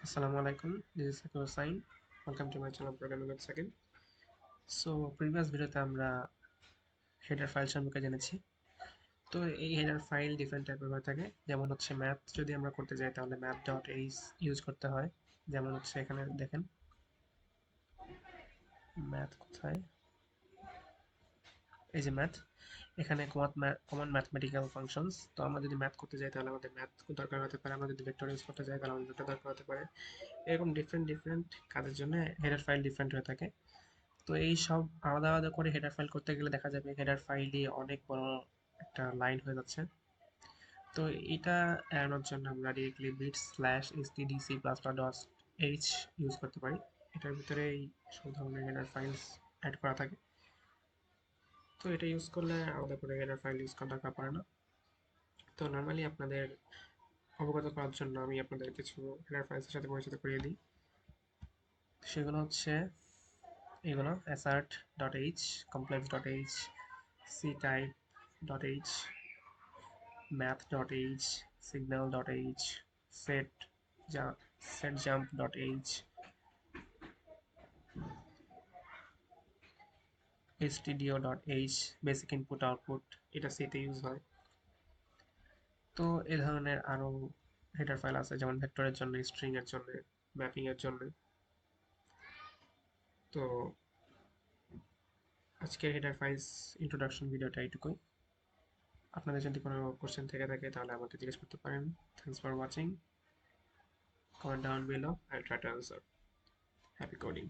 Assalamualaikum, this is Sakir Hussain. Welcome to my channel Programming with Sakir. So previous ভিডিওতে আমরা header file সম্পর্কে জেনেছি। তো এই হেডার ফাইল ডিফারেন্ট টাইপের হয়ে থাকে, যেমন হচ্ছে ম্যাথ যদি আমরা করতে যাই তাহলে ম্যাথ ডট এইচ ইউজ করতে হয়। যেমন হচ্ছে এখানে দেখেন ম্যাথ কোথায়, এই যে ম্যাথ, এখানে কমন ম্যাথমেটিক্যাল ফাংশনস। তো আমরা যদি ম্যাথ করতে যাই তাহলে আমাদের ম্যাথ দরকার হতে পারে, আমরা যদি ভেক্টর ইউজ করতে যাই তাহলে আমাদের ভেক্টর দরকার হতে পারে। এরকম ডিফারেন্ট কাজের জন্য হেডার ফাইল ডিফারেন্ট হয়ে থাকে। তো এই সব আলাদা আলাদা করে হেডার ফাইল করতে গেলে দেখা যাবে হেডার ফাইলই অনেক বড় একটা লাইন হয়ে যাচ্ছে। তো এটা এড়ানোর জন্য আমরা directly bit slash STDC plus dot H use করতে পারি। এটার ভিতরে এই সব ধরনের হেডার ফাইলস অ্যাড করা থাকে। তো এটা ইউজ করলে আলাদা করে হেডার ফাইল ইউজ করা দরকার পড়ে না। তো নর্মালি আপনাদের অবগত করার জন্য আমি আপনাদের কিছু হেডার ফাইলসের সাথে পরিচিত করিয়ে দিই। সেগুলো হচ্ছে এগুলো assert dot H, complex dot H, ctype dot H, math dot H, signal dot H, set setjump dot H, stdio dot H, basic input output, এটা সিতে ইউজ হয়। তো এ ধরনের আরো হেডার ফাইল আছে, যেমন ভেক্টরের জন্য, স্ট্রিং এর জন্য, ম্যাপিং এর জন্য। তো আজকের হেডার ফাইলস ইন্ট্রোডাকশন ভিডিওটা এইটুকুই। আপনাদের যদি কোনো কোশ্চেন থেকে থাকে তাহলে আমাকে জিজ্ঞেস করতে পারেন। Thanks for watching, comment down below, I'll try to answer. Happy coding.